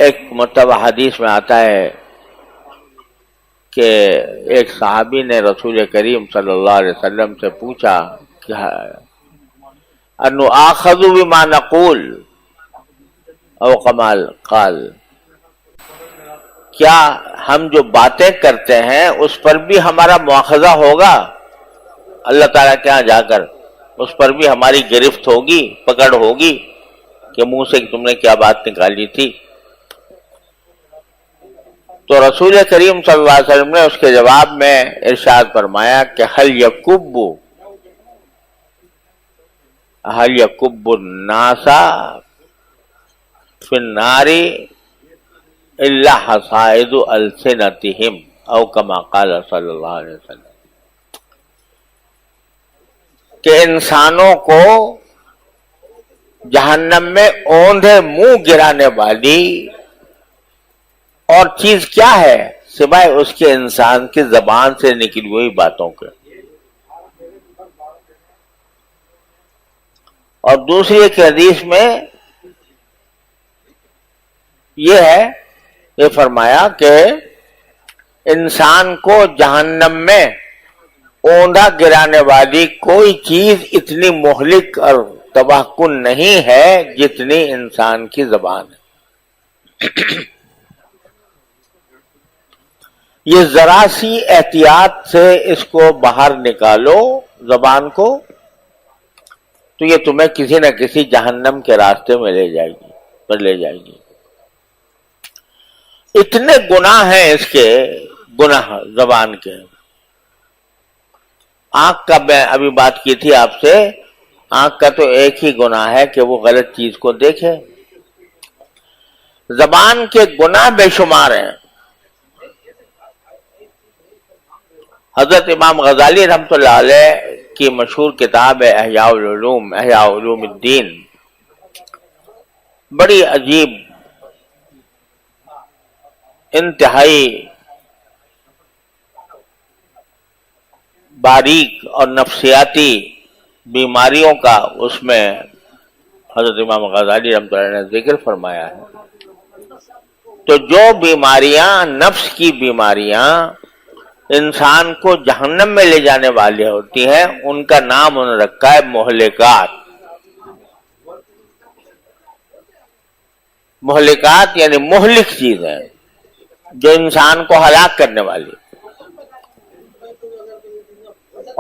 ایک مرتبہ حدیث میں آتا ہے کہ ایک صحابی نے رسول کریم صلی اللہ علیہ وسلم سے پوچھا کہ انؤاخذ بما نقول او کمال قال، کیا ہم جو باتیں کرتے ہیں اس پر بھی ہمارا مواخذہ ہوگا؟ اللہ تعالیٰ کے ہاں جا کر اس پر بھی ہماری گرفت ہوگی، پکڑ ہوگی کہ منہ سے تم نے کیا بات نکالی تھی؟ تو رسول کریم صلی اللہ علیہ وسلم نے اس کے جواب میں ارشاد فرمایا کہ هل يكب الناس في النار الا حصائد السنتهم او كما قال صلی اللہ علیہ وسلم، کہ انسانوں کو جہنم میں اوندھے منہ گرانے والی اور چیز کیا ہے سوائے اس کے انسان کی زبان سے نکلی ہوئی باتوں کے۔ اور دوسری ایک حدیث میں یہ ہے، یہ فرمایا کہ انسان کو جہنم میں اوندھا گرانے والی کوئی چیز اتنی مہلک اور تباہ کن نہیں ہے جتنی انسان کی زبان ہے۔ یہ ذرا سی احتیاط سے اس کو باہر نکالو زبان کو تو یہ تمہیں کسی نہ کسی جہنم کے راستے میں لے جائے گی۔ اتنے گناہ ہیں اس کے، گناہ زبان کے۔ آنکھ کا میں ابھی بات کی تھی آپ سے، آنکھ کا تو ایک ہی گناہ ہے کہ وہ غلط چیز کو دیکھے۔ زبان کے گناہ بے شمار ہیں۔ حضرت امام غزالی رحمۃ اللہ علیہ کی مشہور کتاب ہے احیاء العلوم، احیاء علوم الدین، بڑی عجیب، انتہائی باریک اور نفسیاتی بیماریوں کا اس میں حضرت امام غزالی رحمۃ اللہ نے ذکر فرمایا ہے۔ تو جو بیماریاں، نفس کی بیماریاں انسان کو جہنم میں لے جانے والی ہوتی ہیں، ان کا نام انہوں نے رکھا ہے مہلکات۔ مہلکات یعنی مہلک چیزیں جو انسان کو ہلاک کرنے والی،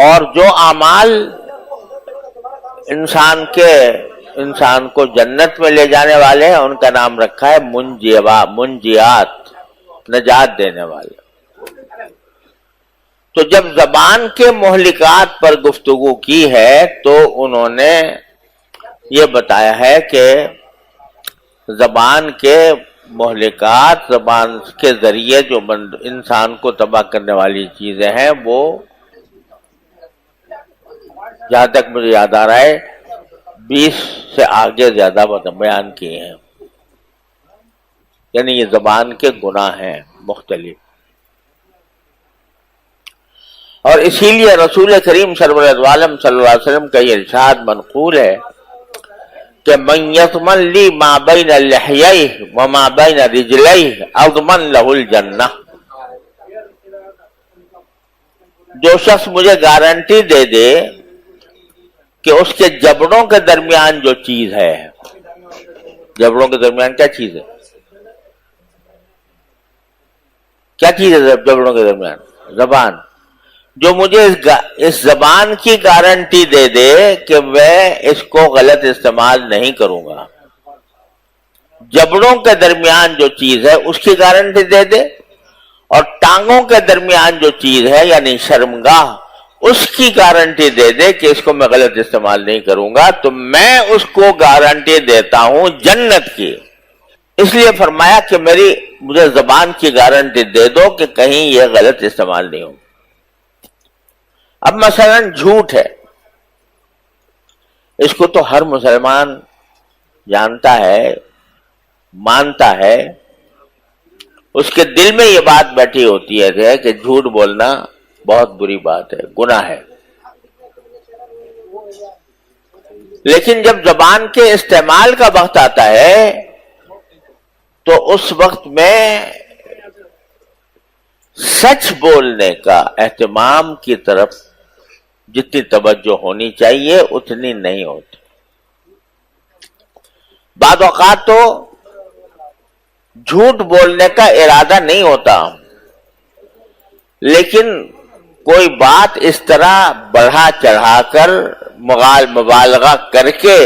اور جو اعمال انسان کو جنت میں لے جانے والے ہیں ان کا نام رکھا ہے منجیات، نجات دینے والے۔ تو جب زبان کے مہلکات پر گفتگو کی ہے تو انہوں نے یہ بتایا ہے کہ زبان کے مہلکات، زبان کے ذریعے جو انسان کو تباہ کرنے والی چیزیں ہیں وہ جہاں تک مجھے یاد آ رہا ہے 20 سے آگے زیادہ بیان کیے ہیں، یعنی یہ زبان کے گناہ ہیں مختلف۔ اور اسی لیے رسول کریم سرور عالم صلی اللہ علیہ وسلم کا یہ ارشاد منقول ہے کہ من یضمن لی ما بین لحییہ وما بین رجلیہ اضمن لہ الجنہ، جو شخص مجھے گارنٹی دے دے کہ اس کے جبڑوں کے درمیان جو چیز ہے، جبڑوں کے درمیان کیا چیز ہے؟ کیا چیز ہے جبڑوں کے درمیان؟ زبان۔ جو مجھے اس زبان کی گارنٹی دے دے کہ میں اس کو غلط استعمال نہیں کروں گا، جبڑوں کے درمیان جو چیز ہے اس کی گارنٹی دے دے، اور ٹانگوں کے درمیان جو چیز ہے یعنی شرمگاہ اس کی گارنٹی دے دے کہ اس کو میں غلط استعمال نہیں کروں گا، تو میں اس کو گارنٹی دیتا ہوں جنت کی۔ اس لیے فرمایا کہ مجھے زبان کی گارنٹی دے دو کہ کہیں یہ غلط استعمال نہیں ہو۔ اب مثلا جھوٹ ہے، اس کو تو ہر مسلمان جانتا ہے، مانتا ہے، اس کے دل میں یہ بات بیٹھی ہوتی ہے کہ جھوٹ بولنا بہت بری بات ہے، گناہ ہے۔ لیکن جب زبان کے استعمال کا وقت آتا ہے تو اس وقت میں سچ بولنے کا اہتمام کی طرف جتنی توجہ ہونی چاہیے اتنی نہیں ہوتی. بعض اوقات تو جھوٹ بولنے کا ارادہ نہیں ہوتا، لیکن کوئی بات اس طرح بڑھا چڑھا کر مبالغہ کر کے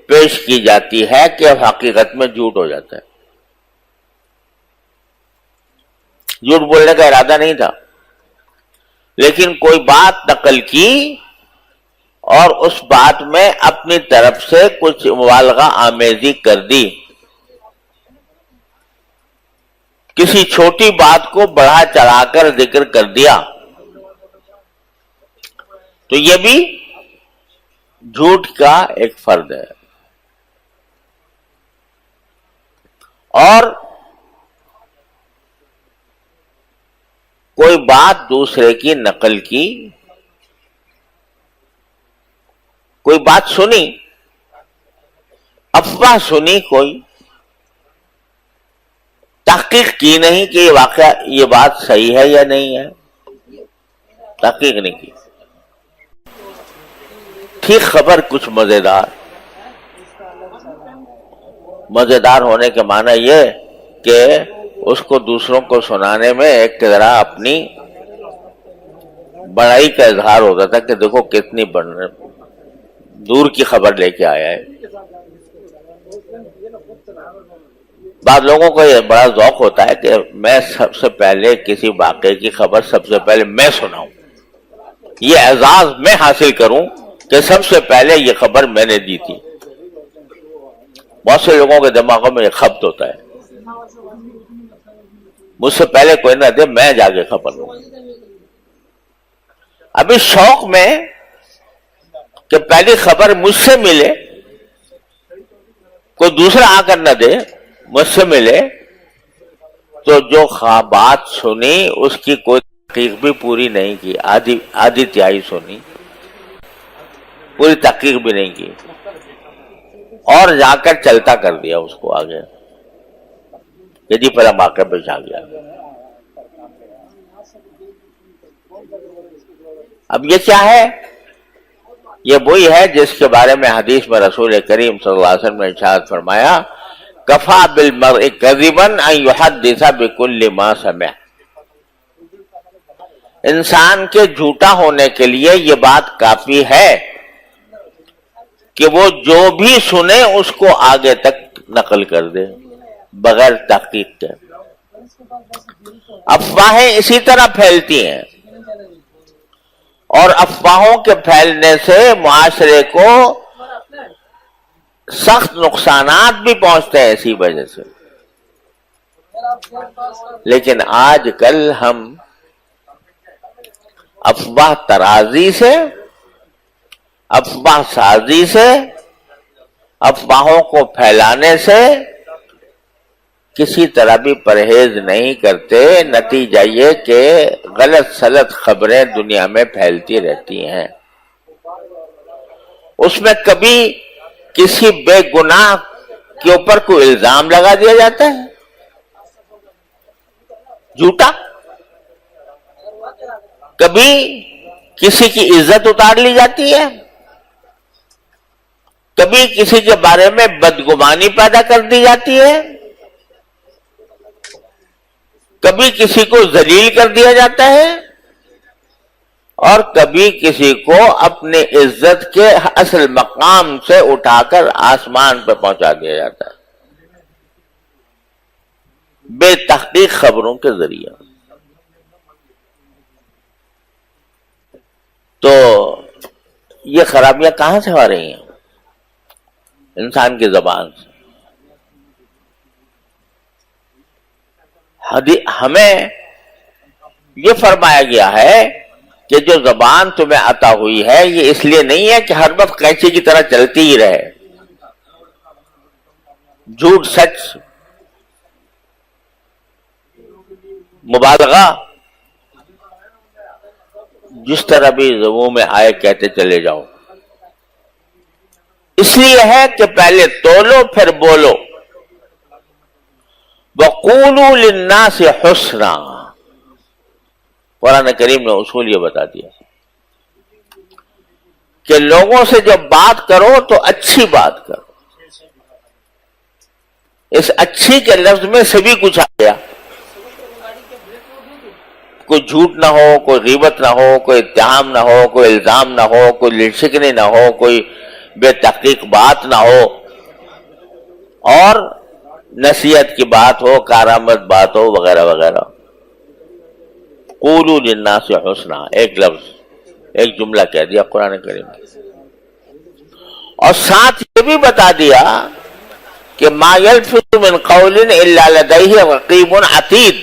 پیش کی جاتی ہے کہ اب حقیقت میں جھوٹ ہو جاتا ہے. جھوٹ بولنے کا ارادہ نہیں تھا، لیکن کوئی بات نقل کی اور اس بات میں اپنی طرف سے کچھ مبالغہ آمیزی کر دی، کسی چھوٹی بات کو بڑھا چڑھا کر ذکر کر دیا، تو یہ بھی جھوٹ کا ایک فرد ہے. اور کوئی بات دوسرے کی نقل کی، کوئی بات سنی، افواہ سنی، کوئی تحقیق کی نہیں کہ واقعہ یہ بات صحیح ہے یا نہیں ہے، تحقیق نہیں کی. ٹھیک خبر کچھ مزیدار ہونے کے معنی یہ کہ اس کو دوسروں کو سنانے میں ایک طرح اپنی بڑائی کا اظہار ہوتا تھا کہ دیکھو کتنی دور کی خبر لے کے آیا ہے. بعض لوگوں کو یہ بڑا ذوق ہوتا ہے کہ میں سب سے پہلے کسی واقعے کی خبر سب سے پہلے میں سناؤں، یہ اعزاز میں حاصل کروں کہ سب سے پہلے یہ خبر میں نے دی تھی. بہت سے لوگوں کے دماغوں میں یہ خبط ہوتا ہے، مجھ سے پہلے کوئی نہ دے، میں جا کے خبر لوں. ابھی شوق میں کہ پہلی خبر مجھ سے ملے، کوئی دوسرا آ کر نہ دے، مجھ سے ملے، تو جو بات سنی اس کی کوئی تحقیق بھی پوری نہیں کی، آدھی تہائی سنی، پوری تحقیق بھی نہیں کی، اور جا کر چلتا کر دیا اس کو آگے کہ جی پہلا واقعہ پیش آ گیا. اب یہ کیا ہے؟ یہ وہی ہے جس کے بارے میں حدیث میں رسول کریم صلی اللہ علیہ وسلم نے ارشاد فرمایا کفا بالمرء کذبا ان یحدث بکل ما سمع. انسان کے جھوٹا ہونے کے لیے یہ بات کافی ہے کہ وہ جو بھی سنے اس کو آگے تک نقل کر دے بغیر تحقیق کے. افواہیں اسی طرح پھیلتی ہیں، اور افواہوں کے پھیلنے سے معاشرے کو سخت نقصانات بھی پہنچتے ہیں اسی وجہ سے. لیکن آج کل ہم افواہ ترازی سے، افواہ سازی سے، افواہوں کو پھیلانے سے کسی طرح بھی پرہیز نہیں کرتے. نتیجہ یہ کہ غلط سلط خبریں دنیا میں پھیلتی رہتی ہیں. اس میں کبھی کسی بے گناہ کے اوپر کوئی الزام لگا دیا جاتا ہے جھوٹا، کبھی کسی کی عزت اتار لی جاتی ہے، کبھی کسی کے بارے میں بدگمانی پیدا کر دی جاتی ہے، کبھی کسی کو ذلیل کر دیا جاتا ہے، اور کبھی کسی کو اپنے عزت کے اصل مقام سے اٹھا کر آسمان پہ پہنچا دیا جاتا ہے بے تحقیق خبروں کے ذریعے. تو یہ خرابیاں کہاں سے آ رہی ہیں؟ انسان کی زبان سے. ہمیں یہ فرمایا گیا ہے کہ جو زبان تمہیں عطا ہوئی ہے یہ اس لیے نہیں ہے کہ ہر وقت قینچی کی طرح چلتی ہی رہے. جھوٹ، سچ، مبالغہ جس طرح بھی زبوں میں آئے کہتے چلے جاؤ. اس لیے ہے کہ پہلے تولو پھر بولو. وَقُولُوا لِلنَّاسِ حُسْنًا، قرآن کریم نے اصول یہ بتا دیا کہ لوگوں سے جب بات کرو تو اچھی بات کرو. اس اچھی کے لفظ میں سبھی کچھ آ گیا. کوئی جھوٹ نہ ہو، کوئی غیبت نہ ہو، کوئی اتہام نہ ہو، کوئی الزام نہ ہو، کوئی لڑشکنی نہ ہو، کوئی بے تحقیق بات نہ ہو، اور نصیحت کی بات ہو، کارآمد بات ہو، وغیرہ وغیرہ. قولوا للناس حسنا، ایک لفظ، ایک جملہ کہہ دیا قرآن کریم نے. اور ساتھ یہ بھی بتا دیا کہ ما یلفظ من قول الا لدیہ رقیب عتید.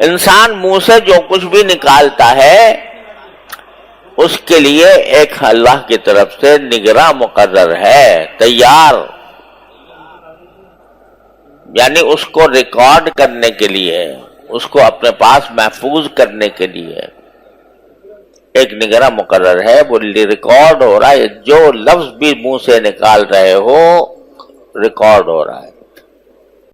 انسان منہ سے جو کچھ بھی نکالتا ہے اس کے لیے ایک اللہ کی طرف سے نگراں مقرر ہے، تیار. یعنی اس کو ریکارڈ کرنے کے لیے، اس کو اپنے پاس محفوظ کرنے کے لیے ایک نگراں مقرر ہے. وہ ریکارڈ ہو رہا ہے، جو لفظ بھی منہ سے نکال رہے ہو ریکارڈ ہو رہا ہے.